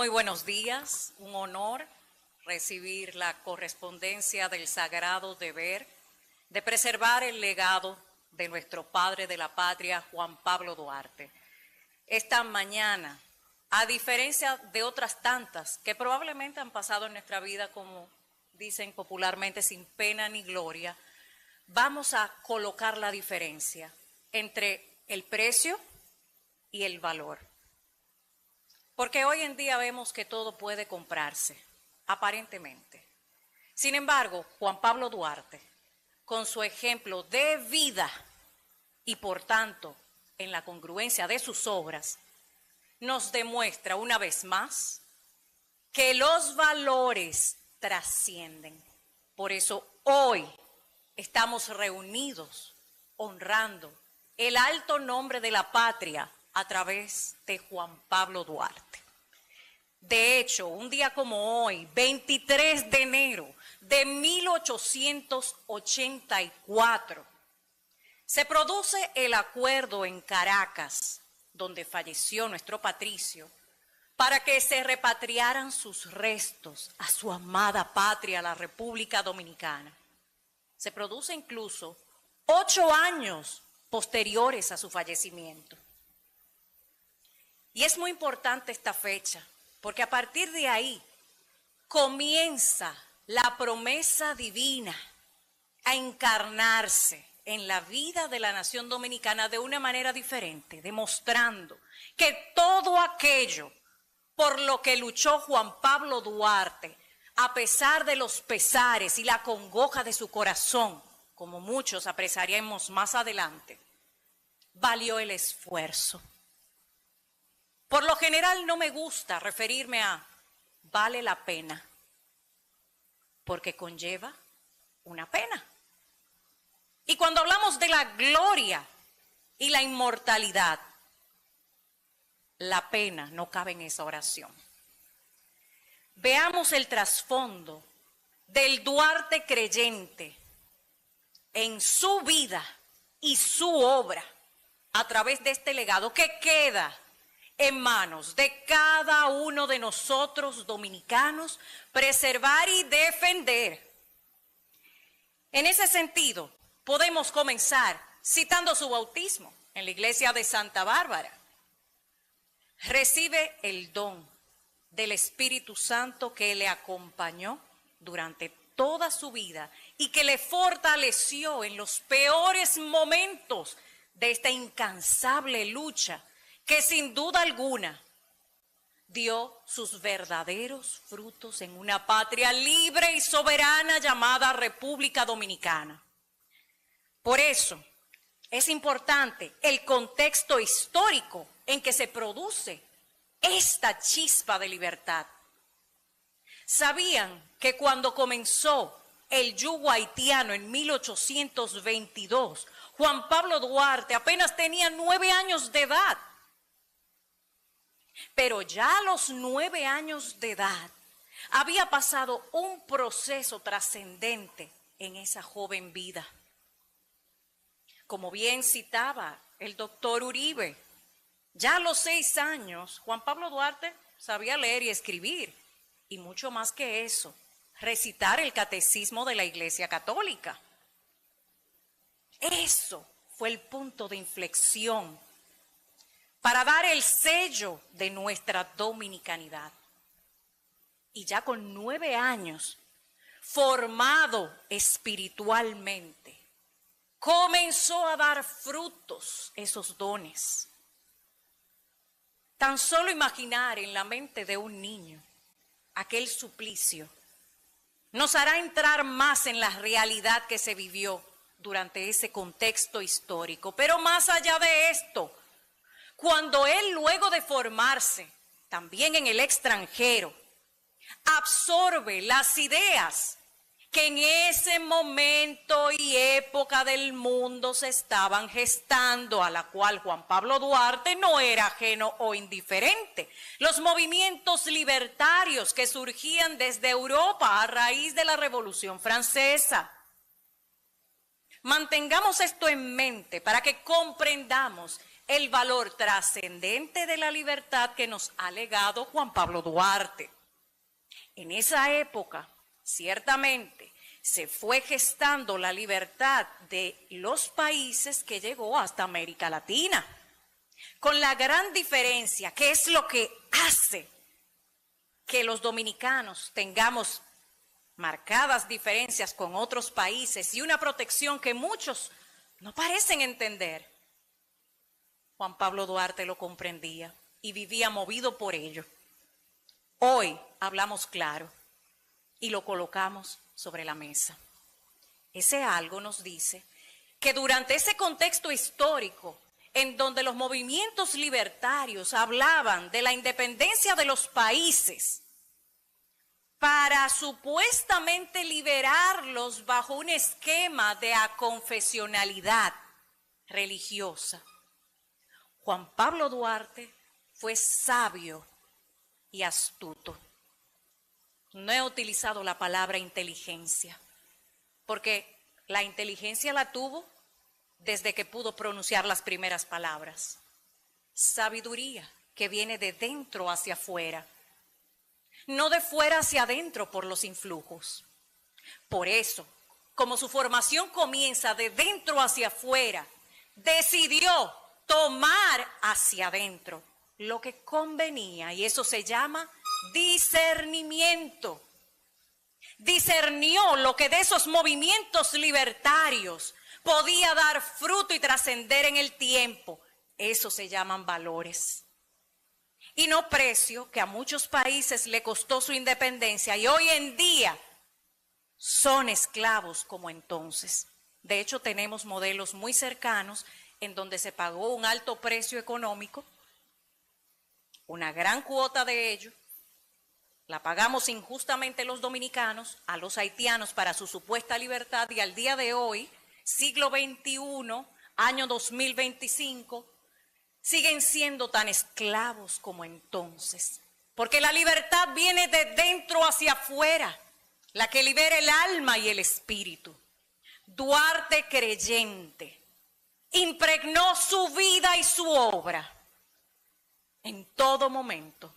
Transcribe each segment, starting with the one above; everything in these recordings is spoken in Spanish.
Muy buenos días, un honor recibir la correspondencia del sagrado deber de preservar el legado de nuestro padre de la patria, Juan Pablo Duarte. Esta mañana, a diferencia de otras tantas que probablemente han pasado en nuestra vida, como dicen popularmente, sin pena ni gloria, vamos a colocar la diferencia entre el precio y el valor. Porque hoy en día vemos que todo puede comprarse, aparentemente. Sin embargo, Juan Pablo Duarte, con su ejemplo de vida y por tanto en la congruencia de sus obras, nos demuestra una vez más que los valores trascienden. Por eso hoy estamos reunidos honrando el alto nombre de la patria a través de Juan Pablo Duarte. De hecho, un día como hoy, 23 de enero de 1884, se produce el acuerdo en Caracas, donde falleció nuestro patricio, para que se repatriaran sus restos a su amada patria, la República Dominicana. Se produce incluso 8 años posteriores a su fallecimiento. Y es muy importante esta fecha, porque a partir de ahí comienza la promesa divina a encarnarse en la vida de la nación dominicana de una manera diferente, demostrando que todo aquello por lo que luchó Juan Pablo Duarte, a pesar de los pesares y la congoja de su corazón, como muchos apreciaremos más adelante, valió el esfuerzo. Por lo general no me gusta referirme a vale la pena, porque conlleva una pena. Y cuando hablamos de la gloria y la inmortalidad, la pena no cabe en esa oración. Veamos el trasfondo del Duarte creyente en su vida y su obra a través de este legado que queda en manos de cada uno de nosotros dominicanos, preservar y defender. En ese sentido, podemos comenzar citando su bautismo en la iglesia de Santa Bárbara. Recibe el don del Espíritu Santo que le acompañó durante toda su vida y que le fortaleció en los peores momentos de esta incansable lucha que sin duda alguna dio sus verdaderos frutos en una patria libre y soberana llamada República Dominicana. Por eso es importante el contexto histórico en que se produce esta chispa de libertad. ¿Sabían que cuando comenzó el yugo haitiano en 1822, Juan Pablo Duarte apenas tenía 9 años de edad? Pero ya a los 9 años de edad había pasado un proceso trascendente en esa joven vida. Como bien citaba el doctor Uribe, ya a los 6 años Juan Pablo Duarte sabía leer y escribir, y mucho más que eso, recitar el catecismo de la Iglesia Católica. Eso fue el punto de inflexión para dar el sello de nuestra dominicanidad. Y ya con 9 años, formado espiritualmente, comenzó a dar frutos esos dones. Tan solo imaginar en la mente de un niño aquel suplicio nos hará entrar más en la realidad que se vivió durante ese contexto histórico. Pero más allá de esto, cuando él, luego de formarse también en el extranjero, absorbe las ideas que en ese momento y época del mundo se estaban gestando, a la cual Juan Pablo Duarte no era ajeno o indiferente. Los movimientos libertarios que surgían desde Europa a raíz de la Revolución Francesa. Mantengamos esto en mente para que comprendamos el valor trascendente de la libertad que nos ha legado Juan Pablo Duarte. En esa época, ciertamente, se fue gestando la libertad de los países que llegó hasta América Latina, con la gran diferencia, que es lo que hace que los dominicanos tengamos marcadas diferencias con otros países y una protección que muchos no parecen entender. Juan Pablo Duarte lo comprendía y vivía movido por ello. Hoy hablamos claro y lo colocamos sobre la mesa. Ese algo nos dice que durante ese contexto histórico en donde los movimientos libertarios hablaban de la independencia de los países para supuestamente liberarlos bajo un esquema de aconfesionalidad religiosa, Juan Pablo Duarte fue sabio y astuto. No he utilizado la palabra inteligencia, porque la inteligencia la tuvo desde que pudo pronunciar las primeras palabras. Sabiduría que viene de dentro hacia afuera, no de fuera hacia adentro por los influjos. Por eso, como su formación comienza de dentro hacia afuera, decidió tomar hacia adentro lo que convenía, y eso se llama discernimiento. Discernió lo que de esos movimientos libertarios podía dar fruto y trascender en el tiempo. Eso se llaman valores. Y no precio, que a muchos países le costó su independencia y hoy en día son esclavos como entonces. De hecho, tenemos modelos muy cercanos en donde se pagó un alto precio económico, una gran cuota de ello, la pagamos injustamente los dominicanos a los haitianos para su supuesta libertad, y al día de hoy, siglo XXI, año 2025, siguen siendo tan esclavos como entonces. Porque la libertad viene de dentro hacia afuera, la que libera el alma y el espíritu. Duarte, creyente, impregnó su vida y su obra en todo momento.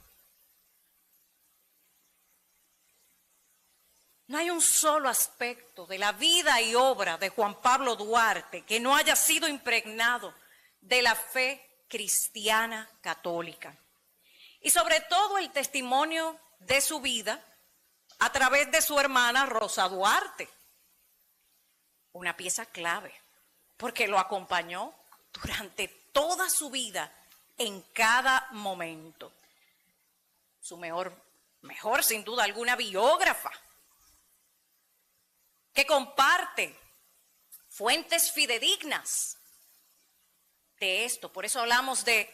No hay un solo aspecto de la vida y obra de Juan Pablo Duarte que no haya sido impregnado de la fe cristiana católica. Y sobre todo el testimonio de su vida a través de su hermana Rosa Duarte. Una pieza clave, porque lo acompañó durante toda su vida en cada momento. Su mejor sin duda alguna biógrafa, que comparte fuentes fidedignas de esto. Por eso hablamos de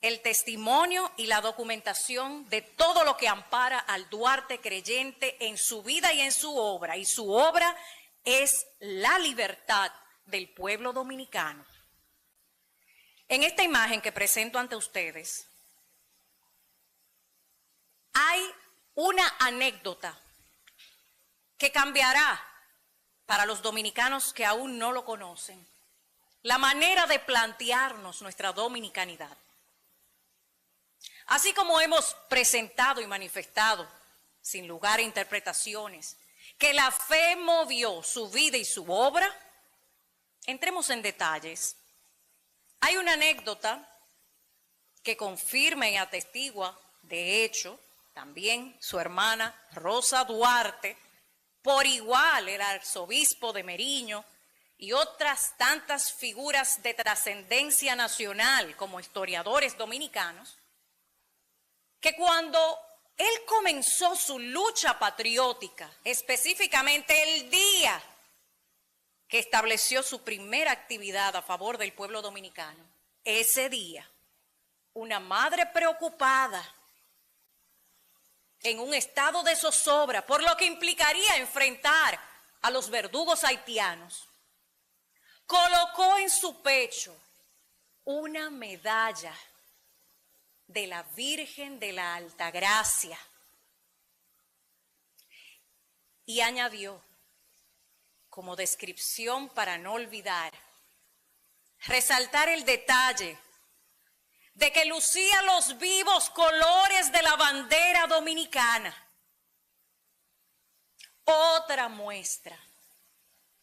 el testimonio y la documentación de todo lo que ampara al Duarte creyente en su vida y en su obra. Y su obra es la libertad del pueblo dominicano. En esta imagen que presento ante ustedes, hay una anécdota que cambiará para los dominicanos que aún no lo conocen la manera de plantearnos nuestra dominicanidad. Así como hemos presentado y manifestado, sin lugar a interpretaciones, que la fe movió su vida y su obra, entremos en detalles. Hay una anécdota que confirma y atestigua, de hecho, también su hermana Rosa Duarte, por igual el arzobispo de Meriño y otras tantas figuras de trascendencia nacional como historiadores dominicanos, que cuando él comenzó su lucha patriótica, específicamente el día que estableció su primera actividad a favor del pueblo dominicano, ese día, una madre preocupada, en un estado de zozobra, por lo que implicaría enfrentar a los verdugos haitianos, colocó en su pecho una medalla de la Virgen de la Altagracia y añadió, como descripción para no olvidar, resaltar el detalle de que lucía los vivos colores de la bandera dominicana. Otra muestra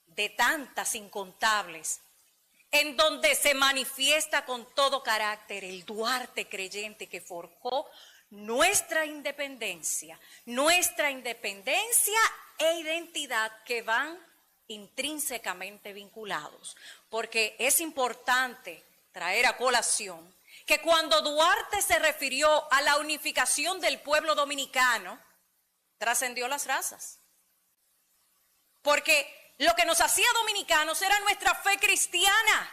de tantas incontables en donde se manifiesta con todo carácter el Duarte creyente que forjó nuestra independencia e identidad que van intrínsecamente vinculados. Porque es importante traer a colación que cuando Duarte se refirió a la unificación del pueblo dominicano, trascendió las razas. Porque lo que nos hacía dominicanos era nuestra fe cristiana.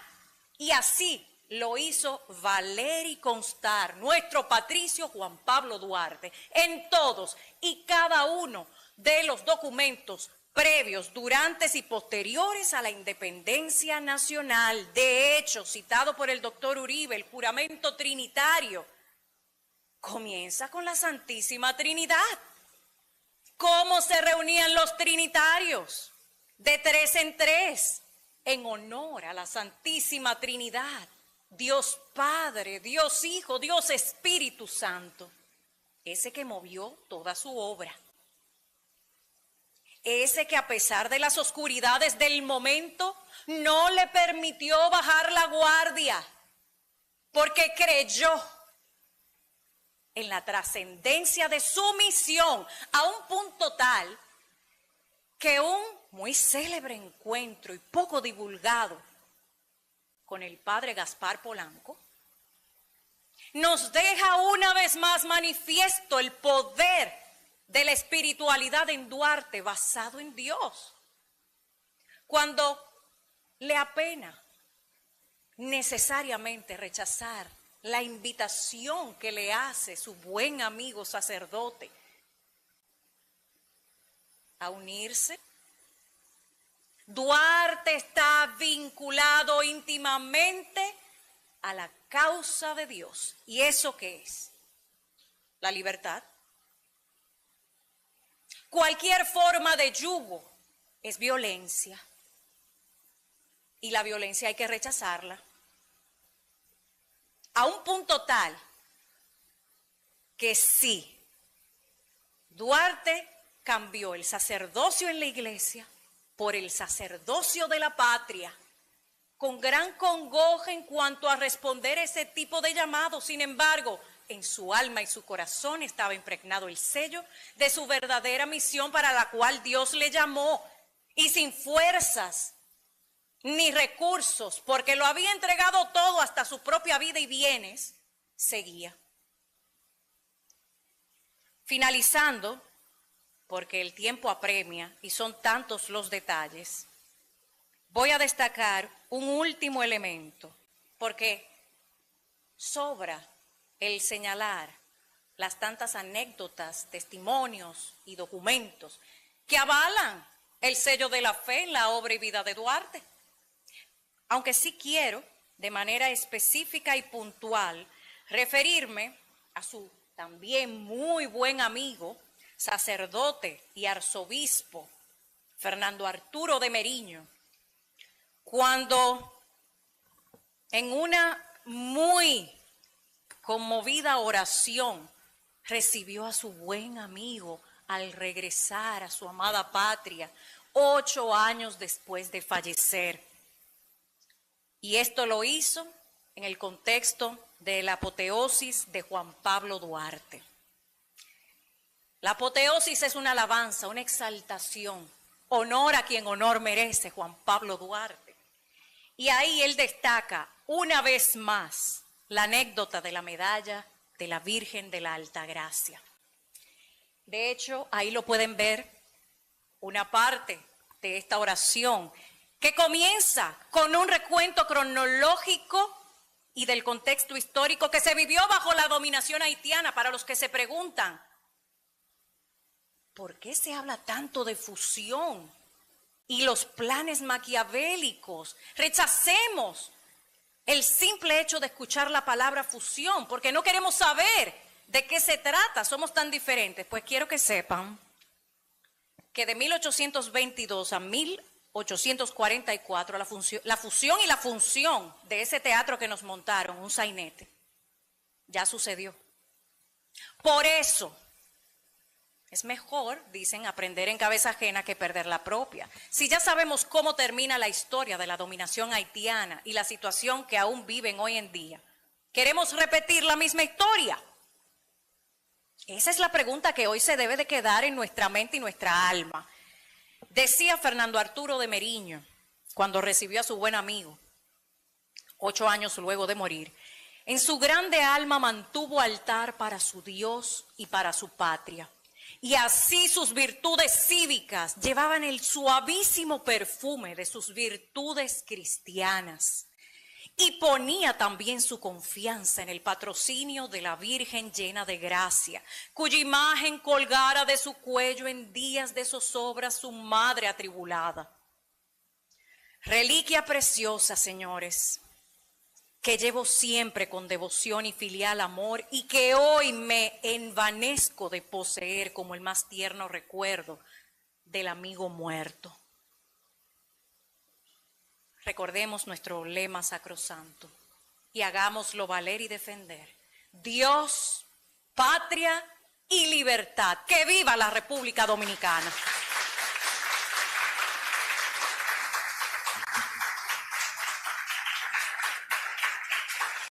Y así lo hizo valer y constar nuestro patricio Juan Pablo Duarte en todos y cada uno de los documentos previos, durante y posteriores a la independencia nacional. De hecho, citado por el doctor Uribe, el juramento trinitario comienza con la Santísima Trinidad. ¿Cómo se reunían los trinitarios? De 3 en 3, en honor a la Santísima Trinidad, Dios Padre, Dios Hijo, Dios Espíritu Santo, ese que movió toda su obra, ese que a pesar de las oscuridades del momento no le permitió bajar la guardia, porque creyó en la trascendencia de su misión a un punto tal que un muy célebre encuentro y poco divulgado con el padre Gaspar Polanco nos deja una vez más manifiesto el poder de la espiritualidad en Duarte basado en Dios. Cuando le apena necesariamente rechazar la invitación que le hace su buen amigo sacerdote a unirse. Duarte está vinculado íntimamente a la causa de Dios. ¿Y eso qué es? La libertad. Cualquier forma de yugo es violencia. Y la violencia hay que rechazarla. A un punto tal que sí, Duarte cambió el sacerdocio en la iglesia por el sacerdocio de la patria, con gran congoja en cuanto a responder ese tipo de llamado. Sin embargo, en su alma y su corazón estaba impregnado el sello de su verdadera misión para la cual Dios le llamó, y sin fuerzas ni recursos, porque lo había entregado todo, hasta su propia vida y bienes, seguía. Finalizando, porque el tiempo apremia y son tantos los detalles, voy a destacar un último elemento, porque sobra el señalar las tantas anécdotas, testimonios y documentos que avalan el sello de la fe en la obra y vida de Duarte. Aunque sí quiero, de manera específica y puntual, referirme a su también muy buen amigo, sacerdote y arzobispo Fernando Arturo de Meriño, cuando en una muy conmovida oración recibió a su buen amigo al regresar a su amada patria 8 años después de fallecer. Y esto lo hizo en el contexto de la apoteosis de Juan Pablo Duarte. La apoteosis es una alabanza, una exaltación, honor a quien honor merece, Juan Pablo Duarte. Y ahí él destaca una vez más la anécdota de la medalla de la Virgen de la Altagracia. De hecho, ahí lo pueden ver, una parte de esta oración que comienza con un recuento cronológico y del contexto histórico que se vivió bajo la dominación haitiana. Para los que se preguntan, ¿por qué se habla tanto de fusión y los planes maquiavélicos? Rechacemos el simple hecho de escuchar la palabra fusión, porque no queremos saber de qué se trata, somos tan diferentes. Pues quiero que sepan que de 1822 a 1828, 1844, la fusión y la función de ese teatro que nos montaron, un sainete, ya sucedió. Por eso es mejor, dicen, aprender en cabeza ajena que perder la propia. Si ya sabemos cómo termina la historia de la dominación haitiana y la situación que aún viven hoy en día, ¿queremos repetir la misma historia? Esa es la pregunta que hoy se debe de quedar en nuestra mente y nuestra alma. Decía Fernando Arturo de Meriño, cuando recibió a su buen amigo, 8 años luego de morir, en su grande alma mantuvo altar para su Dios y para su patria. Y así sus virtudes cívicas llevaban el suavísimo perfume de sus virtudes cristianas. Y ponía también su confianza en el patrocinio de la Virgen llena de gracia, cuya imagen colgara de su cuello en días de zozobra su madre atribulada. Reliquia preciosa, señores, que llevo siempre con devoción y filial amor y que hoy me envanezco de poseer como el más tierno recuerdo del amigo muerto. Recordemos nuestro lema sacrosanto y hagámoslo valer y defender. Dios, patria y libertad. ¡Que viva la República Dominicana!